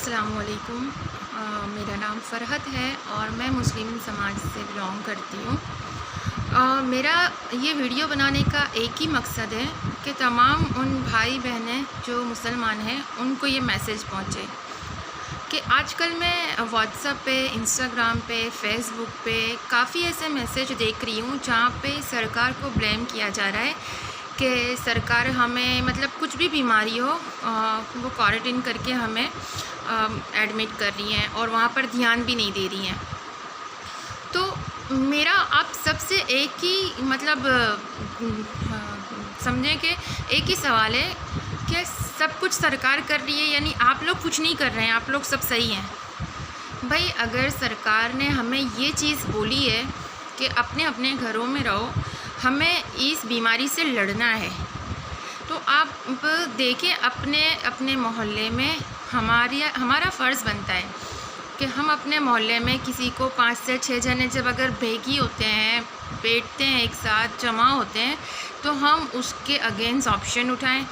अस्सलामुअलैकुम। मेरा नाम फ़रहत है और मैं मुस्लिम समाज से बिलोंग करती हूँ। मेरा ये वीडियो बनाने का एक ही मकसद है कि तमाम उन भाई बहनें जो मुसलमान हैं उनको ये मैसेज पहुँचे कि आजकल मैं व्हाट्सएप पे, इंस्टाग्राम पे, फेसबुक पे काफ़ी ऐसे मैसेज देख रही हूँ जहाँ पे सरकार को ब्लेम किया जा रहा है कि सरकार हमें मतलब कुछ भी बीमारी हो वो क्वारंटाइन करके हमें एडमिट कर रही हैं और वहाँ पर ध्यान भी नहीं दे रही हैं। तो मेरा आप सबसे एक ही मतलब समझें कि एक ही सवाल है कि सब कुछ सरकार कर रही है, यानी आप लोग कुछ नहीं कर रहे हैं, आप लोग सब सही हैं। भाई अगर सरकार ने हमें ये चीज़ बोली है कि अपने अपने घरों में रहो, हमें इस बीमारी से लड़ना है, तो आप देखें अपने अपने मोहल्ले में हमारा फ़र्ज़ बनता है कि हम अपने मोहल्ले में किसी को 5 से 6 जने जब अगर भेगी होते हैं, बैठते हैं, एक साथ जमा होते हैं, तो हम उसके अगेंस्ट ऑप्शन उठाएं।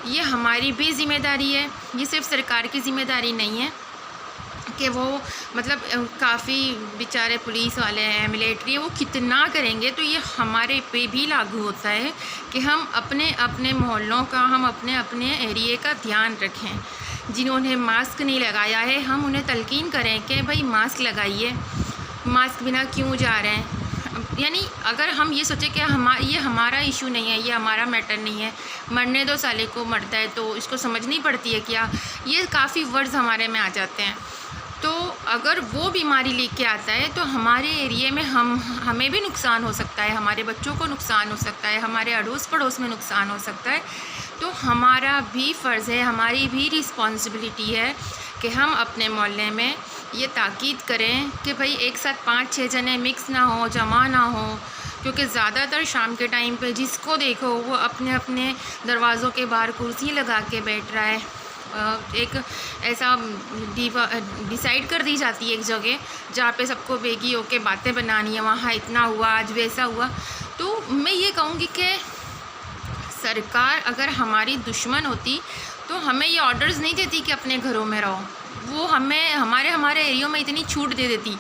ये हमारी भी ज़िम्मेदारी है, ये सिर्फ सरकार की ज़िम्मेदारी नहीं है कि वो मतलब काफ़ी बेचारे पुलिस वाले हैं, मिलिट्री है, वो कितना करेंगे। तो ये हमारे पे भी लागू होता है कि हम अपने अपने मोहल्लों का, हम अपने अपने एरिए का ध्यान रखें। जिन्होंने मास्क नहीं लगाया है हम उन्हें तलकीन करें कि भाई मास्क लगाइए, मास्क बिना क्यों जा रहे हैं। यानी अगर हम ये सोचें कि ये हमारा इशू नहीं है, ये हमारा मैटर नहीं है, मरने दो, साले को मरता है तो इसको समझ नहीं पड़ती है क्या, ये काफ़ी वर्ड्स हमारे में आ जाते हैं। तो अगर वो बीमारी लेके आता है तो हमारे एरिए में हमें भी नुकसान हो सकता है, हमारे बच्चों को नुकसान हो सकता है, हमारे अड़ोस पड़ोस में नुकसान हो सकता है। तो हमारा भी फ़र्ज़ है, हमारी भी रिस्पॉन्सिबिलिटी है कि हम अपने मोहल्ले में ये ताकीद करें कि भाई एक साथ 5-6 जने मिक्स ना हो, जमा ना हो, क्योंकि ज़्यादातर शाम के टाइम पे जिसको देखो वो अपने अपने दरवाज़ों के बाहर कुर्सी लगा के बैठ रहा है। एक ऐसा डिसाइड कर दी जाती है एक जगह जहाँ पे सबको बेगी होके बातें बनानी है, वहाँ इतना हुआ, आज वैसा हुआ। तो मैं ये कहूँगी कि सरकार अगर हमारी दुश्मन होती तो हमें ये ऑर्डर्स नहीं देती कि अपने घरों में रहो, वो हमें हमारे एरियो में इतनी छूट दे देती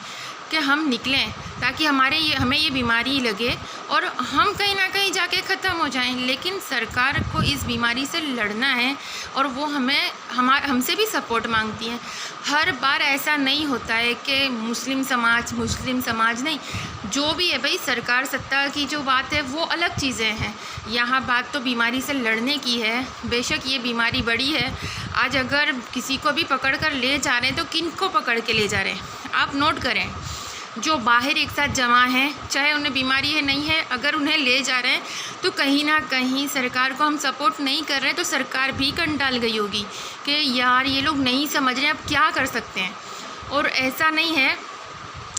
कि हम निकलें ताकि हमें ये बीमारी लगे और हम कहीं ना कहीं जाके ख़त्म हो जाएं। लेकिन सरकार को इस बीमारी से लड़ना है और वो हमसे भी सपोर्ट मांगती है। हर बार ऐसा नहीं होता है कि मुस्लिम समाज नहीं, जो भी है भाई, सरकार सत्ता की जो बात है वो अलग चीज़ें हैं, यहाँ बात तो बीमारी से लड़ने की है। बेशक ये बीमारी बड़ी है, आज अगर किसी को भी पकड़ कर ले जा रहे हैं तो किन को पकड़ के ले जा रहे हैं आप नोट करें। जो बाहर एक साथ जमा हैं, चाहे उन्हें बीमारी है नहीं है, अगर उन्हें ले जा रहे हैं तो कहीं ना कहीं सरकार को हम सपोर्ट नहीं कर रहे हैं, तो सरकार भी कंटाल गई होगी कि यार ये लोग नहीं समझ रहे, अब क्या कर सकते हैं। और ऐसा नहीं है,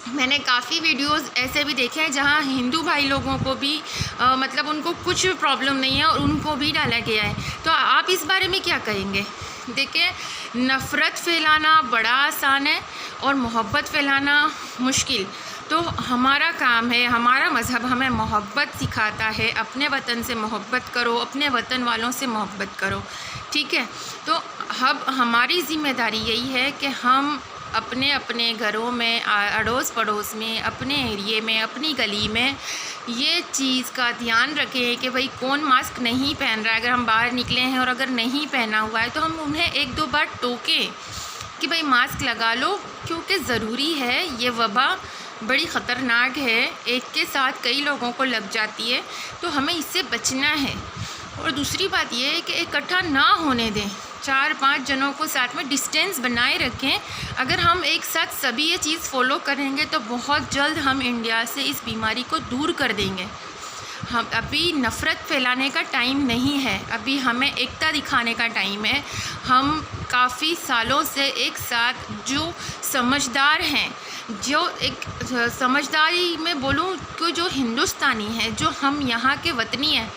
मैंने काफ़ी वीडियोस ऐसे भी देखे हैं जहां हिंदू भाई लोगों को भी मतलब उनको कुछ प्रॉब्लम नहीं है और उनको भी डाला गया है। तो आप इस बारे में क्या कहेंगे? देखिए, नफ़रत फैलाना बड़ा आसान है और मोहब्बत फैलाना मुश्किल। तो हमारा काम है, हमारा मज़हब हमें मोहब्बत सिखाता है, अपने वतन से मोहब्बत करो, अपने वतन वालों से मोहब्बत करो, ठीक है। तो अब हमारी ज़िम्मेदारी यही है कि हम अपने अपने घरों में, अड़ोस पड़ोस में, अपने एरिए में, अपनी गली में ये चीज़ का ध्यान रखें कि भाई कौन मास्क नहीं पहन रहा है। अगर हम बाहर निकले हैं और अगर नहीं पहना हुआ है तो हम उन्हें 1-2 बार टोकें कि भाई मास्क लगा लो, क्योंकि ज़रूरी है। ये वबा बड़ी ख़तरनाक है, एक के साथ कई लोगों को लग जाती है, तो हमें इससे बचना है। और दूसरी बात ये है कि इकट्ठा ना होने दें, 4-5 जनों को साथ में डिस्टेंस बनाए रखें। अगर हम एक साथ सभी ये चीज़ फॉलो करेंगे तो बहुत जल्द हम इंडिया से इस बीमारी को दूर कर देंगे। हम अभी नफ़रत फैलाने का टाइम नहीं है, अभी हमें एकता दिखाने का टाइम है। हम काफ़ी सालों से एक साथ जो समझदार हैं, जो एक समझदारी में बोलूँ कि जो हिंदुस्तानी हैं, जो हम यहाँ के वतनी हैं,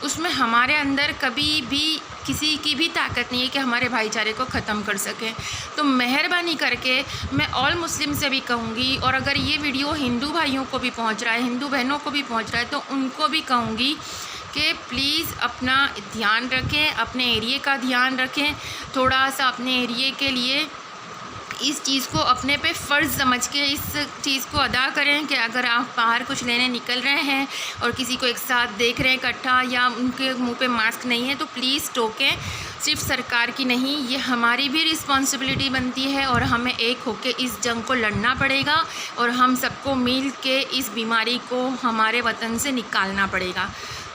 उसमें हमारे अंदर कभी भी किसी की भी ताकत नहीं है कि हमारे भाईचारे को ख़त्म कर सकें। तो मेहरबानी करके मैं ऑल मुस्लिम से भी कहूँगी, और अगर ये वीडियो हिंदू भाइयों को भी पहुँच रहा है, हिंदू बहनों को भी पहुँच रहा है, तो उनको भी कहूँगी कि प्लीज़ अपना ध्यान रखें, अपने एरिए का ध्यान रखें, थोड़ा सा अपने एरिए के लिए इस चीज़ को अपने पे फ़र्ज़ समझ के इस चीज़ को अदा करें कि अगर आप बाहर कुछ लेने निकल रहे हैं और किसी को एक साथ देख रहे हैं इकट्ठा या उनके मुंह पे मास्क नहीं है तो प्लीज़ टोकें। सिर्फ सरकार की नहीं, ये हमारी भी रिस्पॉन्सिबिलिटी बनती है और हमें एक होके इस जंग को लड़ना पड़ेगा और हम सबको मिल के इस बीमारी को हमारे वतन से निकालना पड़ेगा।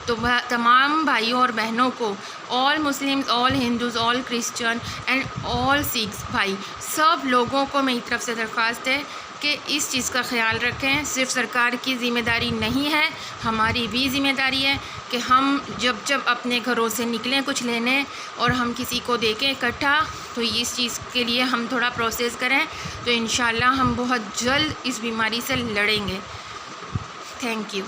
तो तमाम भाइयों और बहनों को, all Muslims, all Hindus, all Christian and all Sikhs भाई, सब लोगों को मेरी तरफ से दरख्वास्त है कि इस चीज़ का ख्याल रखें। सिर्फ सरकार की ज़िम्मेदारी नहीं है, हमारी भी ज़िम्मेदारी है कि हम जब अपने घरों से निकलें कुछ लेने और हम किसी को देखें इकट्ठा, तो इस चीज़ के लिए हम थोड़ा प्रोसेस करें तो इंशाल्लाह हम बहुत जल्द इस बीमारी से लड़ेंगे। Thank you.